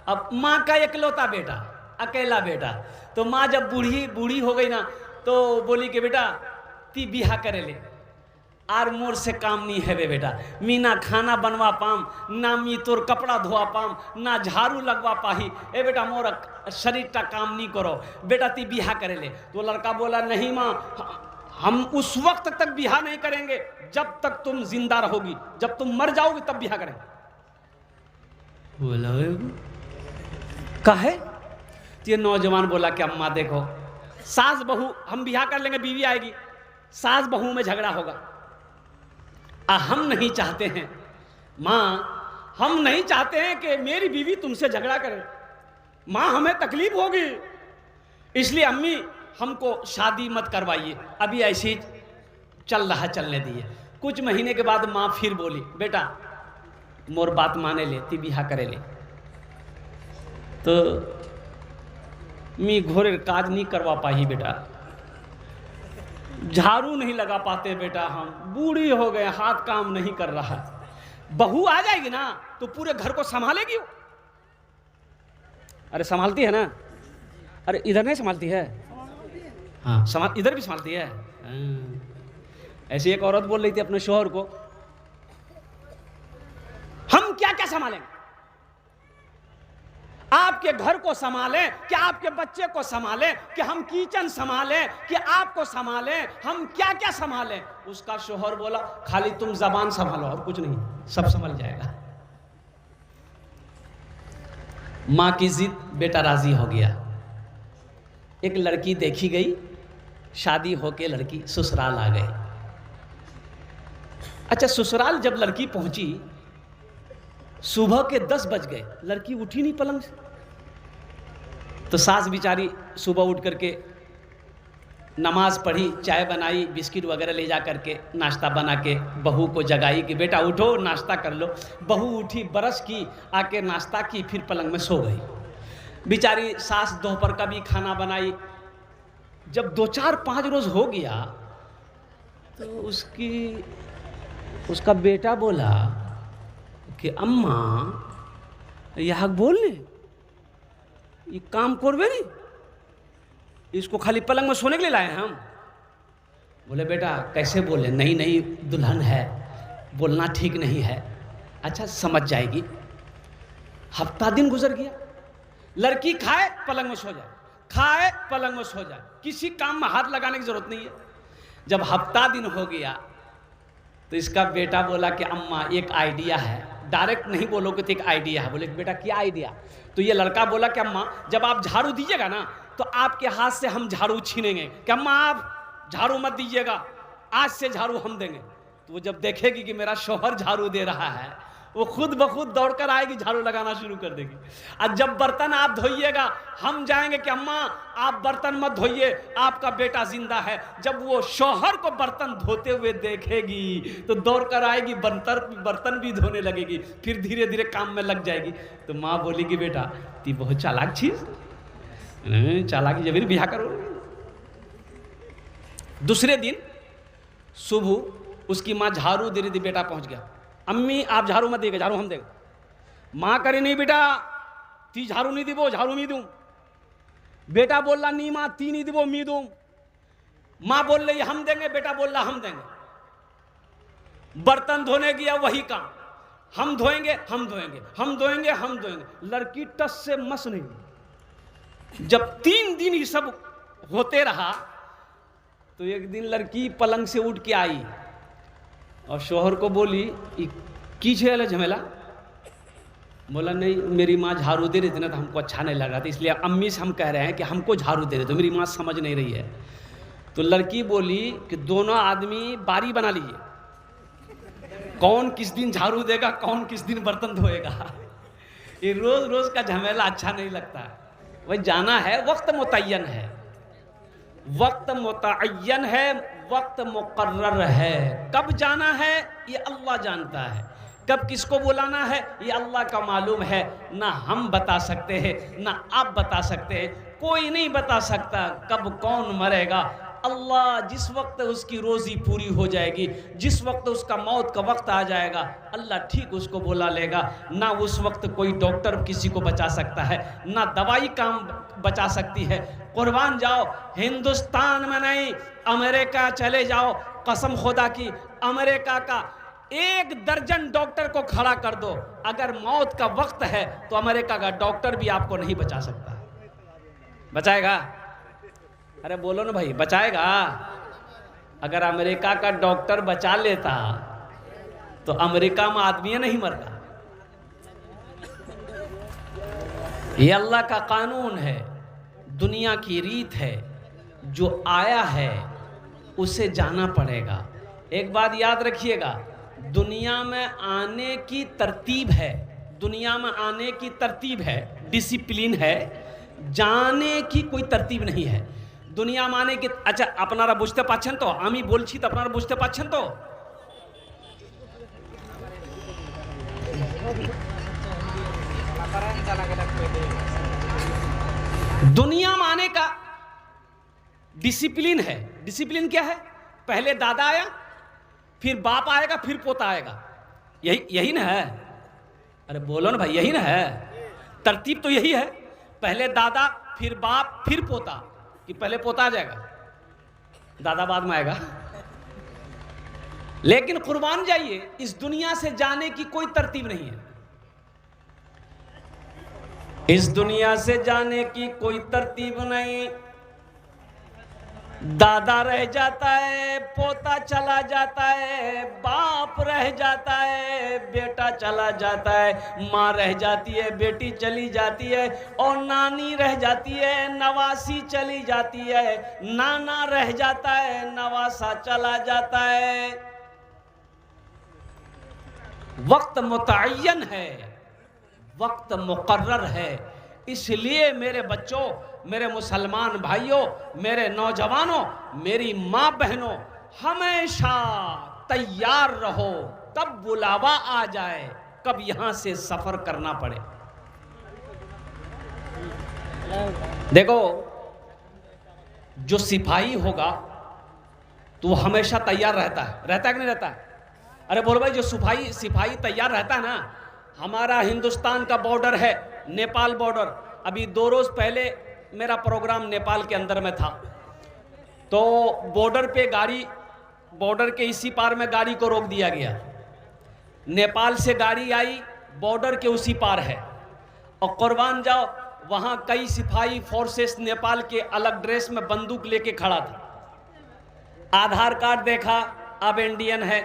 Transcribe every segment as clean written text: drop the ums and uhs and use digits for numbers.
अब माँ का इकलौता बेटा, अकेला बेटा, तो माँ जब बूढ़ी हो गई ना तो बोली कि बेटा ती बिहा करे ले, आर मोर से काम नहीं है बे बेटा, मी ना खाना बनवा पाम, ना मी तोर कपड़ा धोआ पाम, ना झाड़ू लगवा पाही, ए बेटा मोर शरीर का काम नहीं करो, बेटा ती बिहा करे ले। तो लड़का बोला नहीं माँ, हम उस वक्त तक बिहा नहीं करेंगे जब तक तुम जिंदा रहोगी, जब तुम मर जाओगी तब बिहा करेंगे। बोला काहे? ये नौजवान बोला कि अम्मा देखो, सास बहू हम बिहा कर लेंगे, बीवी आएगी, सास बहू में झगड़ा होगा, हम नहीं चाहते हैं माँ, हम नहीं चाहते हैं कि मेरी बीवी तुमसे झगड़ा करे, माँ हमें तकलीफ होगी, इसलिए अम्मी हमको शादी मत करवाइए, अभी ऐसी चल रहा चलने दिए। कुछ महीने के बाद माँ फिर बोली बेटा मोर बात माने ले, ती बिहा करे ले। तो मी घोरे काज नहीं करवा पाई बेटा, झाड़ू नहीं लगा पाते बेटा, हम बूढ़ी हो गए, हाथ काम नहीं कर रहा। बहू आ जाएगी ना तो पूरे घर को संभालेगी वो। अरे संभालती है ना? अरे इधर नहीं संभालती है? हाँ संभाल, इधर भी संभालती है। ऐसी एक औरत बोल रही थी अपने शोहर को, हम क्या क्या संभालेंगे, आपके घर को संभालें कि आपके बच्चे को संभालें, कि हम किचन संभालें कि आपको संभालें, हम क्या क्या संभालें। उसका शोहर बोला खाली तुम जबान संभालो और कुछ नहीं, सब संभल जाएगा। मां की जिद, बेटा राजी हो गया। एक लड़की देखी गई, शादी होके लड़की ससुराल आ गई। अच्छा ससुराल जब लड़की पहुंची, सुबह के 10 बज गए, लड़की उठी नहीं पलंग से। तो सास बिचारी सुबह उठ करके नमाज पढ़ी, चाय बनाई, बिस्किट वगैरह ले जा करके नाश्ता बना के बहू को जगाई कि बेटा उठो नाश्ता कर लो। बहू उठी, ब्रश की, आके नाश्ता की, फिर पलंग में सो गई। बिचारी सास दोपहर का भी खाना बनाई। जब 2-4-5 रोज हो गया तो उसका बेटा बोला कि अम्मा यहाँ बोलने ये काम करबे नहीं, इसको खाली पलंग में सोने के लिए लाए हम। बोले बेटा कैसे बोले, नहीं नहीं दुल्हन है, बोलना ठीक नहीं है। अच्छा समझ जाएगी। हफ्ता दिन गुजर गया, लड़की खाए पलंग में सो जाए, खाए पलंग में सो जाए, किसी काम में हाथ लगाने की जरूरत नहीं है। जब हफ्ता दिन हो गया तो इसका बेटा बोला कि अम्मा एक आइडिया है। डायरेक्ट नहीं बोलोगे तो एक आइडिया है। बोले बेटा क्या आइडिया? तो ये लड़का बोला कि अम्मा जब आप झाड़ू दीजिएगा ना तो आपके हाथ से हम झाड़ू छीनेंगे, कि अम्मा आप झाड़ू मत दीजिएगा, आज से झाड़ू हम देंगे। तो वो जब देखेगी कि मेरा शौहर झाड़ू दे रहा है, वो खुद ब खुद दौड़कर आएगी, झाड़ू लगाना शुरू कर देगी। और जब बर्तन आप धोइएगा हम जाएंगे कि अम्मा आप बर्तन मत धोइए, आपका बेटा जिंदा है। जब वो शौहर को बर्तन धोते हुए देखेगी तो दौड़कर आएगी, बर्तन भी धोने लगेगी, फिर धीरे धीरे काम में लग जाएगी। तो माँ बोलेगी बेटा ती बहुत चालाक चीज, चालाकी जब बिहा करो। दूसरे दिन सुबह उसकी माँ झाड़ू दे रही थी, बेटा पहुंच गया। अम्मी आप झाड़ू मत देगा, झाड़ू हम देंगे। माँ करे नहीं बेटा ती झाड़ू नहीं दीबो, झाड़ू नहीं दूं। बेटा बोल रहा नहीं माँ ती नहीं दीबो, मी दूं। माँ बोल रही हम देंगे, बेटा बोल रहा हम देंगे। बर्तन धोने गया वही काम, हम धोएंगे हम धोएंगे, हम धोएंगे हम धोएंगे। लड़की टस से मस नहीं। जब 3 दिन ये सब होते रहा तो एक दिन लड़की पलंग से उठ के आई और शोहर को बोली की छे झमेला। बोला नहीं मेरी माँ झाड़ू दे रही थी ना तो हमको अच्छा नहीं लग रहा था, इसलिए अम्मी से हम कह रहे हैं कि हमको झाड़ू दे रहे, तो मेरी माँ समझ नहीं रही है। तो लड़की बोली कि दोनों आदमी बारी बना लीजिए, कौन किस दिन झाड़ू देगा, कौन किस दिन बर्तन धोएगा। ये रोज रोज का झमेला अच्छा नहीं लगता। वही जाना है, वक्त मुतय्यन है, वक्त मुतय्यन है, वक्त मुकर्रर है। कब जाना है ये अल्लाह जानता है, कब किसको बुलाना है ये अल्लाह का मालूम है। ना हम बता सकते हैं ना आप बता सकते हैं, कोई नहीं बता सकता कब कौन मरेगा। अल्लाह जिस वक्त उसकी रोज़ी पूरी हो जाएगी, जिस वक्त उसका मौत का वक्त आ जाएगा, अल्लाह ठीक उसको बुला लेगा। ना उस वक्त कोई डॉक्टर किसी को बचा सकता है, ना दवाई काम बचा सकती है। कुर्बान जाओ, हिंदुस्तान में नहीं, अमेरिका चले जाओ, कसम खुदा की, अमेरिका का 1 दर्जन डॉक्टर को खड़ा कर दो, अगर मौत का वक्त है तो अमेरिका का डॉक्टर भी आपको नहीं बचा सकता। बचाएगा? अरे बोलो ना भाई, बचाएगा? अगर अमेरिका का डॉक्टर बचा लेता तो अमेरिका में आदमी नहीं मरता। ये अल्लाह का कानून है, दुनिया की रीत है, जो आया है उसे जाना पड़ेगा। एक बात याद रखिएगा, दुनिया में आने की तरतीब है, दुनिया में आने की तरतीब है, डिसिप्लिन है, जाने की कोई तरतीब नहीं है। दुनिया में आने की, अच्छा আপনারা বুঝতে পারছেন তো? আমি বলছি তো আপনারা বুঝতে পারছেন তো? दुनिया में आने का डिसिप्लिन है। डिसिप्लिन क्या है? पहले दादा आया, फिर बाप आएगा, फिर पोता आएगा। यही ना है? अरे बोलो ना भाई, यही ना है? तरतीब तो यही है, पहले दादा, फिर बाप, फिर पोता। कि पहले पोता आ जाएगा, दादा बाद में आएगा। लेकिन कुर्बान जाइए, इस दुनिया से जाने की कोई तरतीब नहीं है। इस दुनिया से जाने की कोई तरतीब नहीं। दादा रह जाता है, पोता चला जाता है, बाप रह जाता है, बेटा चला जाता है, माँ रह जाती है, बेटी चली जाती है, और नानी रह जाती है, नवासी चली जाती है, नाना रह जाता है, नवासा चला जाता है। वक्त मुतअय्यन है, वक्त मुकर्रर है। इसलिए मेरे बच्चों, मेरे मुसलमान भाइयों, मेरे नौजवानों, मेरी माँ बहनों, हमेशा तैयार रहो, कब बुलावा आ जाए, कब यहां से सफर करना पड़े। देखो, जो सिपाही होगा तो वो हमेशा तैयार रहता है कि नहीं रहता है? अरे बोलो भाई, जो सिपाही तैयार रहता है ना। हमारा हिंदुस्तान का बॉर्डर है नेपाल बॉर्डर। अभी 2 रोज पहले मेरा प्रोग्राम नेपाल के अंदर में था, तो बॉर्डर पे गाड़ी, बॉर्डर के इसी पार में गाड़ी को रोक दिया गया। नेपाल से गाड़ी आई, बॉर्डर के उसी पार है, और कुर्बान जाओ, वहाँ कई सिपाही फोर्सेस नेपाल के अलग ड्रेस में बंदूक लेके खड़ा था। आधार कार्ड देखा, अब इंडियन है।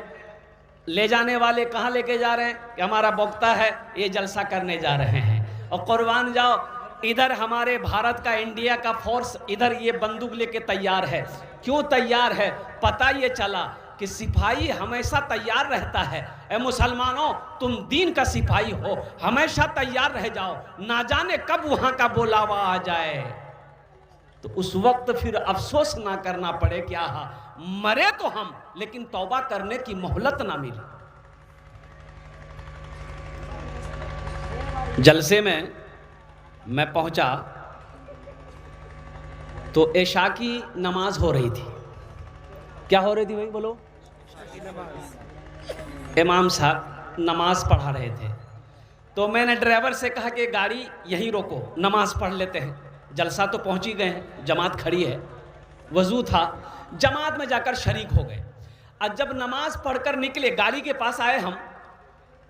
ले जाने वाले कहाँ लेके जा रहे हैं कि हमारा बोक्ता है, ये जलसा करने जा रहे हैं। और कुर्बान जाओ, इधर हमारे भारत का, इंडिया का फोर्स इधर ये बंदूक लेके तैयार है। क्यों तैयार है? पता ये चला कि सिपाही हमेशा तैयार रहता है। ए मुसलमानों, तुम दीन का सिपाही हो, हमेशा तैयार रह जाओ, ना जाने कब वहां का बुलावा आ जाए, तो उस वक्त फिर अफसोस ना करना पड़े कि आहा, मरे तो हम, लेकिन तौबा करने की मोहलत ना मिली। जलसे में मैं पहुंचा तो इशा की नमाज हो रही थी। क्या हो रही थी भाई, बोलो? इमाम साहब नमाज पढ़ा रहे थे। तो मैंने ड्राइवर से कहा कि गाड़ी यहीं रोको, नमाज पढ़ लेते हैं। जलसा तो पहुंच ही गए हैं, जमात खड़ी है, वजू था, जमात में जाकर शरीक हो गए। और जब नमाज पढ़कर निकले, गाड़ी के पास आए हम,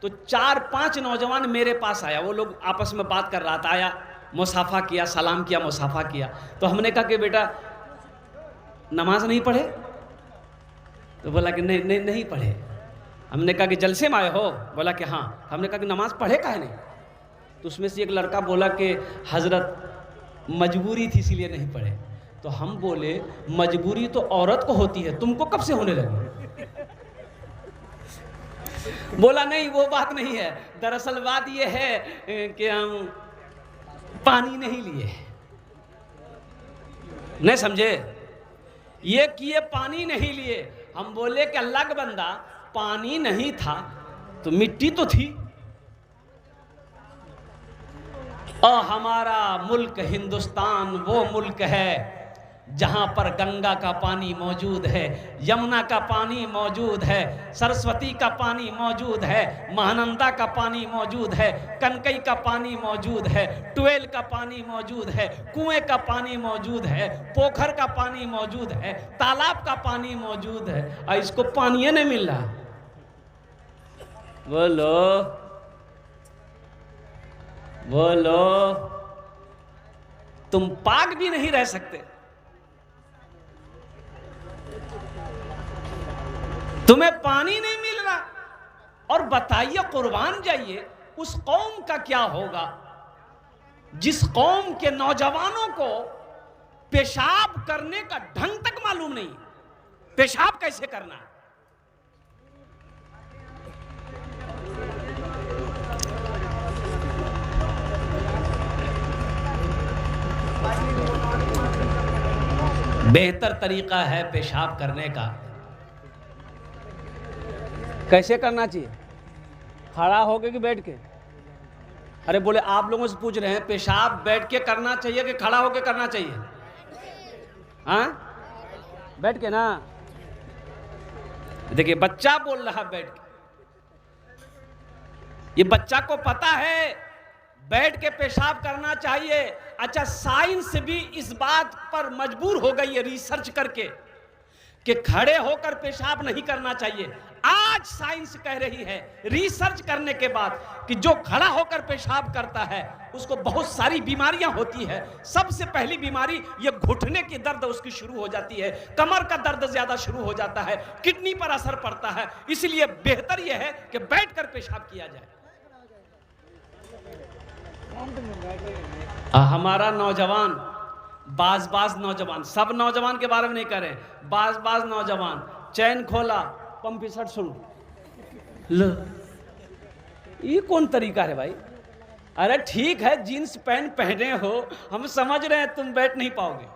तो 4-5 नौजवान मेरे पास आया। वो लोग आपस में बात कर रहा था, आया, मुसाफा किया, सलाम किया, मुसाफा किया। तो हमने कहा कि बेटा नमाज नहीं पढ़े? तो बोला कि नहीं पढ़े। हमने कहा कि जलसे में आए हो? बोला कि हाँ। हमने कहा कि नमाज पढ़े काहे नहीं? तो उसमें से एक लड़का बोला कि हजरत मजबूरी थी इसीलिए नहीं पढ़े। तो हम बोले मजबूरी तो औरत को होती है, तुमको कब से होने लगी? बोला नहीं, वो बात नहीं है, दरअसल बात ये है कि हम पानी नहीं लिए। नहीं समझे? ये किए पानी नहीं लिए। हम बोले कि अल्लाह का बंदा, पानी नहीं था तो मिट्टी तो थी। और हमारा मुल्क हिंदुस्तान वो मुल्क है जहाँ पर गंगा का पानी मौजूद है, यमुना का पानी मौजूद है, सरस्वती का पानी मौजूद है, महानंदा का पानी मौजूद है, कनकई का पानी मौजूद है, ट्वेल का पानी मौजूद है, कुएं का पानी मौजूद है, पोखर का पानी मौजूद है, तालाब का पानी मौजूद है, और इसको पानी नहीं मिल रहा। बोलो बोलो, तुम पाक भी नहीं रह सकते, तुम्हें पानी नहीं मिल रहा, और बताइए कुर्बान जाइए उस कौम का क्या होगा जिस कौम के नौजवानों को पेशाब करने का ढंग तक मालूम नहीं, पेशाब कैसे करना है। बेहतर तरीका है पेशाब करने का, कैसे करना चाहिए, खड़ा होके कि बैठ के? अरे बोले आप लोगों से पूछ रहे हैं पेशाब बैठ के करना चाहिए कि खड़ा होके करना चाहिए? हाँ, बैठ के ना। देखिए बच्चा बोल रहा बैठ के, ये बच्चा को पता है बैठ के पेशाब करना चाहिए। अच्छा, साइंस भी इस बात पर मजबूर हो गई है रिसर्च करके कि खड़े होकर पेशाब नहीं करना चाहिए। आज साइंस कह रही है रिसर्च करने के बाद कि जो खड़ा होकर पेशाब करता है उसको बहुत सारी बीमारियां होती है। सबसे पहली बीमारी ये घुटने की दर्द उसकी शुरू हो जाती है, कमर का दर्द ज्यादा शुरू हो जाता है, किडनी पर असर पड़ता है। इसलिए बेहतर यह है कि बैठकर पेशाब किया जाए। हमारा नौजवान, बाज नौजवान, सब नौजवान के बारे में नहीं करें, बाज नौजवान चैन खोला, पंपी शर्ट शुरू, लो, ये कौन तरीका है भाई? अरे ठीक है जीन्स पैंट पहने हो, हम समझ रहे हैं तुम बैठ नहीं पाओगे।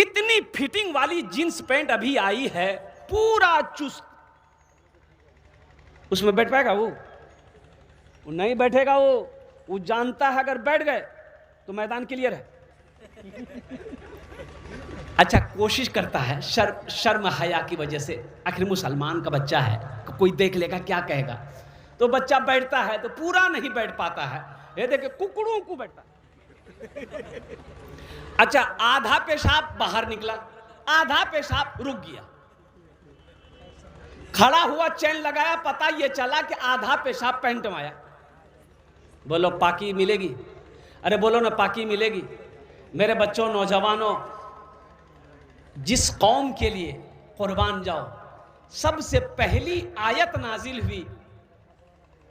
इतनी फिटिंग वाली जीन्स पैंट अभी आई है, पूरा चुस्त, उसमें बैठ पाएगा वो नहीं बैठेगा। वो जानता है अगर बैठ गए तो मैदान क्लियर है। अच्छा, कोशिश करता है शर्म हया की वजह से, आखिर मुसलमान का बच्चा है, कोई देख लेगा क्या कहेगा, तो बच्चा बैठता है तो पूरा नहीं बैठ पाता है। ये देखिए कुकड़ों को बैठता। अच्छा, आधा पेशाब बाहर निकला, आधा पेशाब रुक गया, खड़ा हुआ, चैन लगाया, पता ये चला कि आधा पेशाब पैंट में आया। बोलो पाकी मिलेगी? अरे बोलो ना पाकी मिलेगी? मेरे बच्चों, नौजवानों, जिस कौम के लिए कुर्बान जाओ, सबसे पहली आयत नाजिल हुई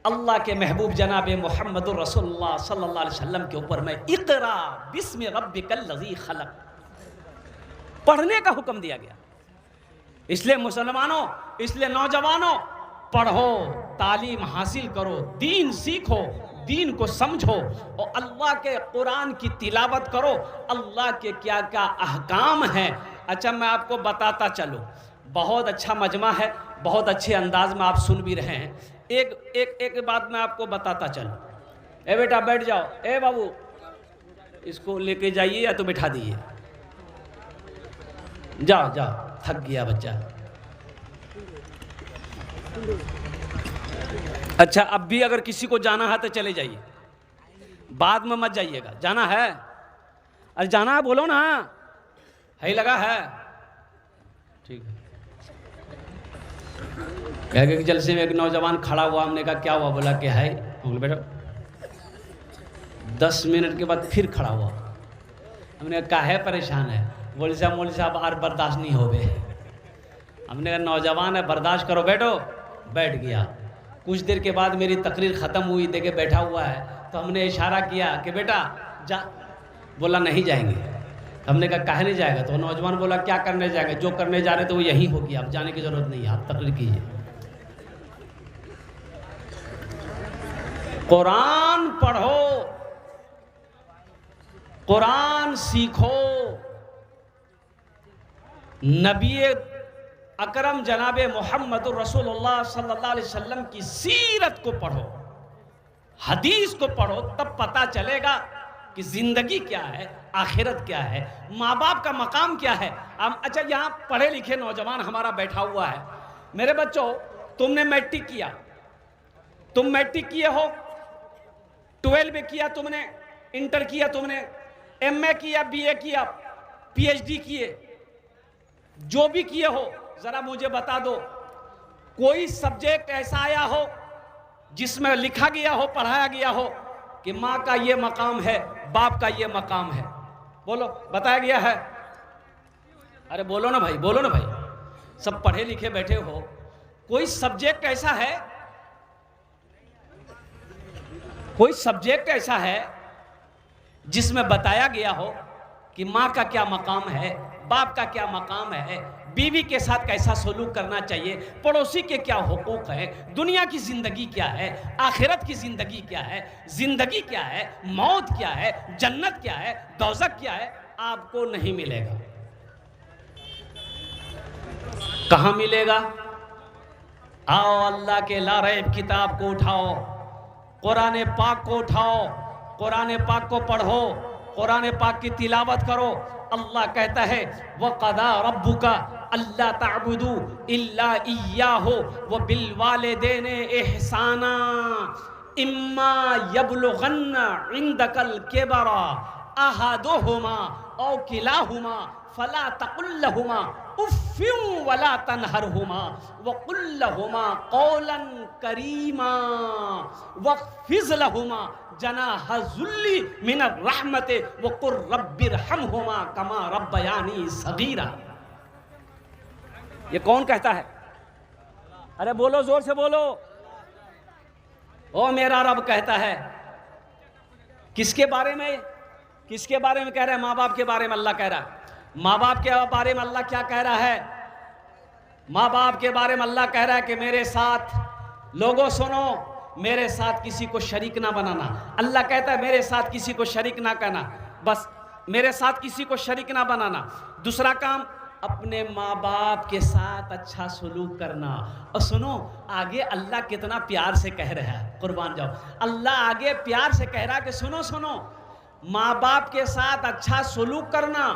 अल्लाह के महबूब जनाब मोहम्मदुर रसूलुल्लाह सल्लल्लाहु अलैहि वसल्लम के ऊपर में, इक़रा बिस्मि रब्बिकल लज़ी खलक़, पढ़ने का हुक्म दिया गया। इसलिए मुसलमानों, इसलिए नौजवानों, पढ़ो, तालीम हासिल करो, दीन सीखो, दीन को समझो और अल्लाह के कुरान की तिलावत करो, अल्लाह के क्या क्या अहकाम हैं। अच्छा, मैं आपको बताता चलूँ, बहुत अच्छा मजमा है, बहुत अच्छे अंदाज में आप सुन भी रहे हैं। एक बात मैं आपको बताता चलूँ। ए बेटा बैठ जाओ, ए बाबू इसको लेके जाइए या तो बैठा दीजिए, जाओ जाओ, थक गया बच्चा। अच्छा, अब भी अगर किसी को जाना है तो चले जाइए, बाद में मत जाइएगा। जाना है? अरे जाना है बोलो ना, है लगा है, ठीक है। कह के जलसे में एक नौजवान खड़ा हुआ, हमने कहा क्या हुआ? बोला कि है। हमने बेटा 10 मिनट के बाद फिर खड़ा हुआ, हमने कहा है परेशान है? बोले साहब और बर्दाश्त नहीं हो गए। हमने कहा नौजवान है, बर्दाश्त करो, बैठो। बैठ गया। कुछ देर के बाद मेरी तकरीर ख़त्म हुई, देखे बैठा हुआ है, तो हमने इशारा किया कि बेटा जा। बोला नहीं जाएंगे। हमने कहा काहे नहीं जाएगा? तो नौजवान बोला क्या करने जाएंगे, जो करने जा रहे तो वो यही होगी, आप जाने की ज़रूरत नहीं है, आप तकरीर कीजिए। कुरान पढ़ो, कुरान सीखो, नबी अकरम जनाब मोहम्मदुर रसूलुल्लाह सल्लल्लाहु अलैहि वसल्लम की सीरत को पढ़ो, हदीस को पढ़ो, तब पता चलेगा कि जिंदगी क्या है, आखिरत क्या है, माँ बाप का मकाम क्या है। अच्छा, यहाँ पढ़े लिखे नौजवान हमारा बैठा हुआ है। मेरे बच्चों, तुमने मैट्रिक किया, तुम मैट्रिक किए हो, 12 किया तुमने, इंटर किया तुमने, एमए किया, बीए किया, पीएचडी किए, जो भी किए हो, जरा मुझे बता दो, कोई सब्जेक्ट ऐसा आया हो जिसमें लिखा गया हो, पढ़ाया गया हो कि माँ का ये मकाम है, बाप का ये मकाम है? बोलो, बताया गया है? अरे बोलो ना भाई, बोलो ना भाई, सब पढ़े लिखे बैठे हो, कोई सब्जेक्ट ऐसा है, कोई सब्जेक्ट ऐसा है जिसमें बताया गया हो कि माँ का क्या मकाम है, बाप का क्या मकाम है, बीवी के साथ कैसा सलूक करना चाहिए, पड़ोसी के क्या हुकूक है, दुनिया की जिंदगी क्या है, आखिरत की जिंदगी क्या है, जिंदगी क्या है, मौत क्या है, जन्नत क्या है, दोज़ख क्या है? आपको नहीं मिलेगा। कहां मिलेगा? आओ अल्लाह के लारैब किताब को उठाओ, कुरान पाक को उठाओ, कुरान पाक को पढ़ो, कुरान पाक की तिलावत करो। अल्लाह कहता है वक़दा रब्बुका अल्ला ताबुदू इल्ला इय्याहु व बिल वालिदैनि इहसाना इम्मा यबलुगन्ना इंदकल किबरा अहदुहुमा औ किलाहुमा फला तकुल लहुमा उफ़्फिन वला तनहरहुमा वक़ुल लहुमा क़ौलन करीमा वख़्फ़िज़ लहुमा जनाह ज़ुल्ली मिनर रहमति वक़ुल रब्बिरहमहुमा कमा रब्बयानी सगीरा। ये कौन कहता है? अरे बोलो, जोर से बोलो। ओ मेरा रब कहता है। किसके बारे में? किसके बारे में कह रहा है? माँ बाप के बारे में अल्लाह कह रहा है। माँ बाप के बारे में अल्लाह क्या कह रहा है? माँ बाप के बारे में अल्लाह कह रहा है कि मेरे साथ, लोगों सुनो, मेरे साथ किसी को शरीक ना बनाना। अल्लाह कहता है मेरे साथ किसी को शरीक ना करना, बस मेरे साथ किसी को शरीक ना बनाना। दूसरा काम, अपने माँ बाप के साथ अच्छा सलूक करना। और सुनो, आगे अल्लाह कितना प्यार से कह रहा है, कुर्बान जाओ, अल्लाह आगे प्यार से कह रहा है कि सुनो सुनो, माँ बाप के साथ अच्छा सलूक करना।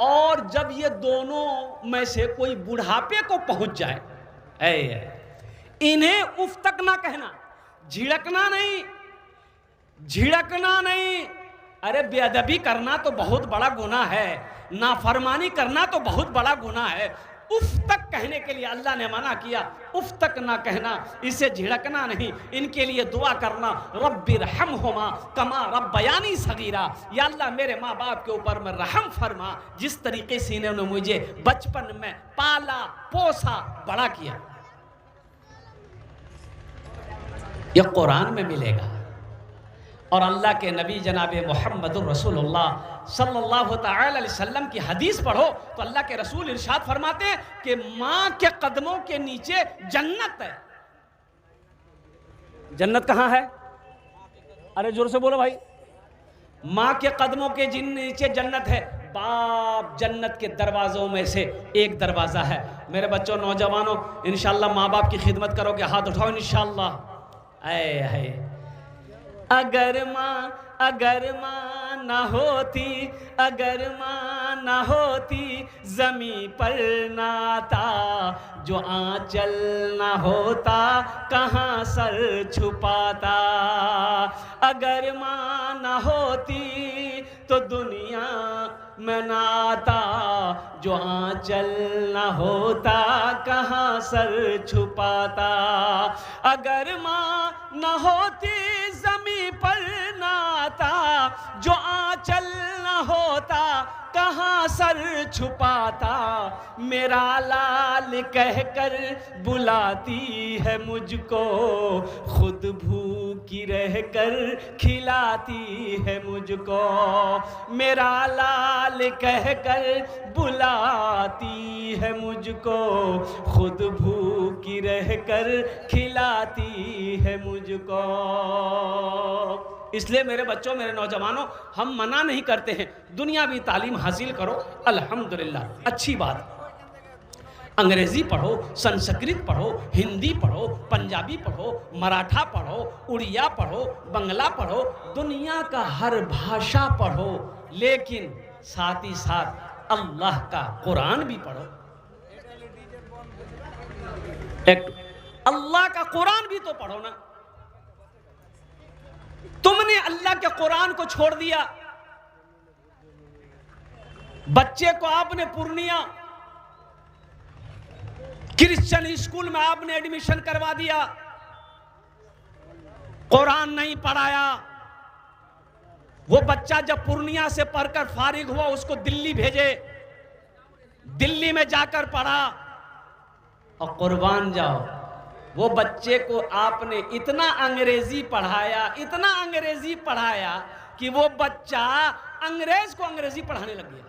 और जब ये दोनों में से कोई बुढ़ापे को पहुंच जाए, इन्हें उफ तक ना कहना, झिड़कना नहीं, झिड़कना नहीं। अरे बेअदबी करना तो बहुत बड़ा गुनाह है, नाफरमानी करना तो बहुत बड़ा गुनाह है। उफ तक कहने के लिए अल्लाह ने मना किया, उफ तक ना कहना, इसे झिड़कना नहीं, इनके लिए दुआ करना, रब्बिरहमहुमा कमा रब्बयानी सगीरा। या अल्लाह मेरे माँ बाप के ऊपर में रहम फरमा, जिस तरीके से इन्होंने मुझे बचपन में पाला पोसा बड़ा किया। यह कुरान में मिलेगा। और अल्लाह के नबी जनाब मोहम्मद रसूलुल्लाह सल्लल्लाहु तआला अलैहि वसल्लम की हदीस पढ़ो तो अल्लाह के रसूल इरशाद फरमाते हैं कि माँ के कदमों के नीचे जन्नत है। जन्नत कहाँ है? अरे जोर से बोलो भाई। माँ के कदमों के नीचे जन्नत है। बाप जन्नत के दरवाजों में से एक दरवाजा है। मेरे बच्चों, नौजवानों, इंशाअल्लाह माँ बाप की खिदमत करोगे, हाथ उठाओ इंशाअल्लाह। आए अगर माँ ना होती, अगर माँ ना होती ज़मीं पर नाता, जो आंचल ना होता कहाँ सर छुपाता। अगर माँ ना होती तो दुनिया में नाता, जो आंचल ना होता कहाँ सर छुपाता। अगर माँ ना होती ज़मीं पर नाता, जो आंचल ना होता कहाँ सर छुपाता। मेरा लाल कहकर बुलाती है मुझको, खुद भूखी रहकर खिलाती है मुझको। मेरा लाल कहकर बुलाती है मुझको, खुद भूखी रहकर खिलाती है मुझको। इसलिए मेरे बच्चों, मेरे नौजवानों, हम मना नहीं करते हैं, दुनियावी तालीम हासिल करो, अल्हम्दुलिल्लाह, अच्छी बात। अंग्रेजी पढ़ो, संस्कृत पढ़ो, हिंदी पढ़ो, पंजाबी पढ़ो, मराठा पढ़ो, उड़िया पढ़ो, बंगला पढ़ो, दुनिया का हर भाषा पढ़ो, लेकिन साथ ही साथ अल्लाह का कुरान भी पढ़ो। एक अल्लाह का कुरान भी तो पढ़ो ना। तुमने अल्लाह के कुरान को छोड़ दिया। बच्चे को आपने पूर्णिया क्रिश्चियन स्कूल में आपने एडमिशन करवा दिया, कुरान नहीं पढ़ाया। वो बच्चा जब पूर्णिया से पढ़कर फारिग हुआ, उसको दिल्ली भेजे, दिल्ली में जाकर पढ़ा। और कुर्बान जाओ, वो बच्चे को आपने इतना अंग्रेजी पढ़ाया, इतना अंग्रेजी पढ़ाया कि वो बच्चा अंग्रेज को अंग्रेजी पढ़ाने लग गया।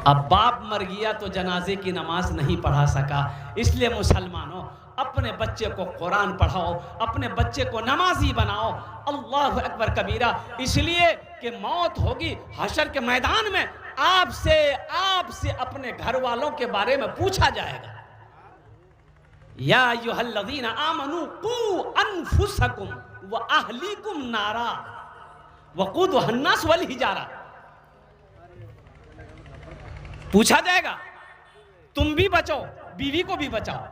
अब बाप मर गया तो जनाजे की नमाज नहीं पढ़ा सका। इसलिए मुसलमानों, अपने बच्चे को कुरान पढ़ाओ, अपने बच्चे को नमाजी बनाओ। अल्लाह अकबर कबीरा। इसलिए कि मौत होगी हशर के मैदान में, आपसे अपने घर वालों के बारे में पूछा जाएगा। या अय्युहल्लज़ीना आमनू कू अनफुसकुम व अहलीकुम नारा वक़ूदुहा अन्नास वल हिजारा। पूछा जाएगा, तुम भी बचो, बीवी को भी बचाओ,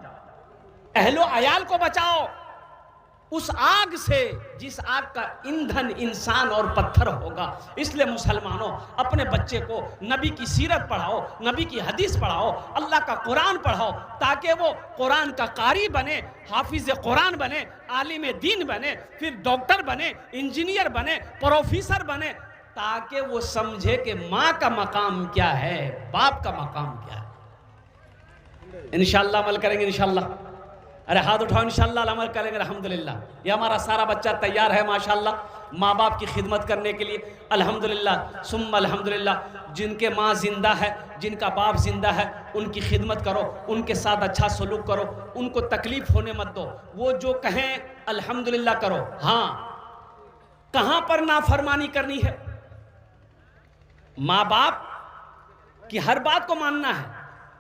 अहलो अयाल को बचाओ उस आग से जिस आग का ईंधन इंसान और पत्थर होगा। इसलिए मुसलमानों, अपने बच्चे को नबी की सीरत पढ़ाओ, नबी की हदीस पढ़ाओ, अल्लाह का कुरान पढ़ाओ, ताकि वो कुरान का कारी बने, हाफिज कुरान बने, आलिम दीन बने, फिर डॉक्टर बने, इंजीनियर बने, प्रोफेसर बने, ताकि वो समझे कि माँ का मकाम क्या है, बाप का मकाम क्या है। इंशाअल्लाह अमल करेंगे इंशाअल्लाह। अरे हाथ उठाओ, इंशाअल्लाह अमल करेंगे अल्हम्दुलिल्लाह। ये हमारा सारा बच्चा तैयार है माशाअल्लाह माँ बाप की खिदमत करने के लिए। अल्हम्दुलिल्लाह सुम्मा अल्हम्दुलिल्लाह। जिनके माँ जिंदा है, जिनका बाप जिंदा है, उनकी खिदमत करो, उनके साथ अच्छा सलूक करो, उनको तकलीफ होने मत दो। वो जो कहें अल्हम्दुलिल्लाह करो। हाँ, कहाँ पर नाफरमानी करनी है? माँ बाप की हर बात को मानना है,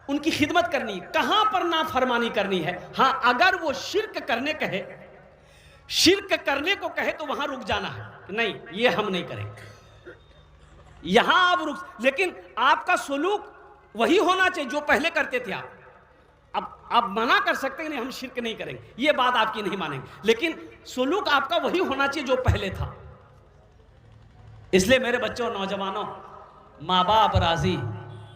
उनकी खिदमत करनी है। कहां पर नाफरमानी करनी है? हां, अगर वो शिर्क करने कहे, शिर्क करने को कहे तो वहां रुक जाना है। नहीं, ये हम नहीं करेंगे, यहां आप रुक। लेकिन आपका सलूक वही होना चाहिए जो पहले करते थे आप। अब आप मना कर सकते हैं नहीं हम शिर्क नहीं करेंगे, ये बात आपकी नहीं मानेंगे, लेकिन सलूक आपका वही होना चाहिए जो पहले था। इसलिए मेरे बच्चों और नौजवानों, माँ बाप राजी,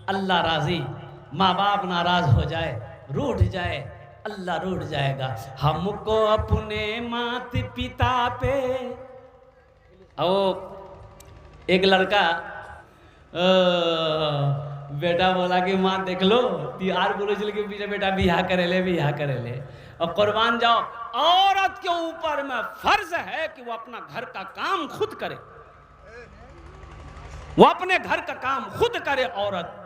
अल्लाह राजी। माँ बाप नाराज हो जाए, रूठ जाए, अल्लाह रूठ जाएगा। हमको अपने मात पिता पे। एक लड़का बेटा बोला कि माँ देख लो, तिहार बोलो चल के पीछे बेटा बियाह करे ले। और कुर्बान जाओ, औरत के ऊपर में फर्ज है कि वो अपना घर का काम खुद करे, वो अपने घर का काम खुद करे। औरत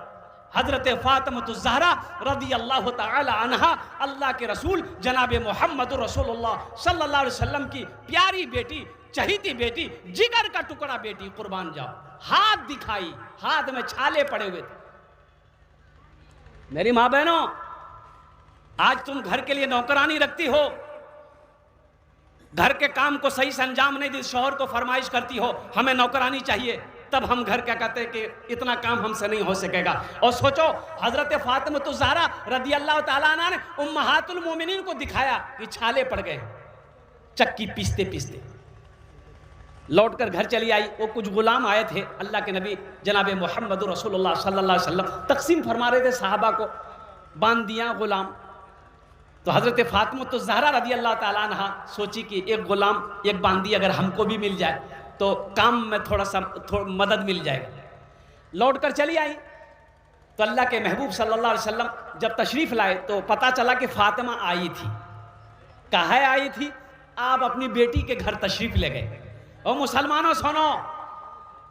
हजरत फातिमा ज़हरा रदी अल्लाह ताला अन्हा, अल्लाह के रसूल जनाब मोहम्मद रसूलुल्लाह सल्लल्लाहु अलैहि वसल्लम की प्यारी बेटी, चहीती बेटी, जिगर का टुकड़ा बेटी। कुर्बान जाओ, हाथ दिखाई, हाथ में छाले पड़े हुए थे। मेरी माँ बहनों, आज तुम घर के लिए नौकरानी रखती हो, घर के काम को सही से अंजाम नहीं दी, शौहर को फरमाइश करती हो हमें नौकरानी चाहिए, तब हम घर क्या कहते हैं कि इतना काम हमसे नहीं हो सकेगा। और सोचो, हजरत फातिमा ज़हरा रदी अल्लाह ताला अन्हा ने उम्महातुल मोमिनीन को दिखाया कि छाले पड़ गए चक्की पीसते पीसते। लौट कर घर चली आई। वो कुछ गुलाम आए थे, अल्लाह के नबी जनाब मोहम्मद रसूलुल्लाह सल्लल्लाहु अलैहि वसल्लम तकसीम फरमा रहे थे साहबा को, बांध दिया गुलाम। तो हजरत फातिमा ज़हरा रदी अल्लाह ताला अन्हा सोची कि एक गुलाम, एक बांदी अगर हमको भी मिल जाए तो काम में थोड़ा मदद मिल जाएगा। लौट कर चली आई तो अल्लाह के महबूब सल्लल्लाहु अलैहि वसल्लम जब तशरीफ लाए तो पता चला कि फातिमा आई थी। कहाँ आई थी? आप अपनी बेटी के घर तशरीफ ले गए। और मुसलमानों सुनो,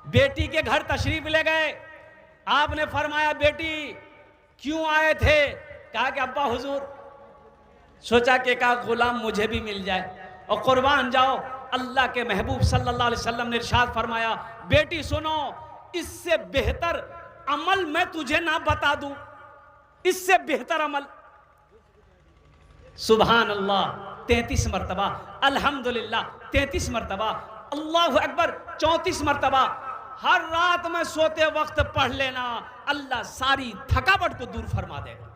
बेटी के घर तशरीफ ले गए। आपने फरमाया बेटी क्यों आए थे? कहा कि अब्बा हुजूर सोचा कि का गुलाम मुझे भी मिल जाए। और कुर्बान जाओ, अल्लाह के महबूब सल्लल्लाहु अलैहि वसल्लम ने इरशाद फरमाया, बेटी सुनो, इससे बेहतर अमल मैं तुझे ना बता दूं। इससे बेहतर अमल सुभान अल्लाह 33 मरतबा, अल्हम्दुलिल्लाह 33 मरतबा, अल्लाहु अकबर 34 मरतबा हर रात में सोते वक्त पढ़ लेना। अल्लाह सारी थकावट को दूर फरमा देगा।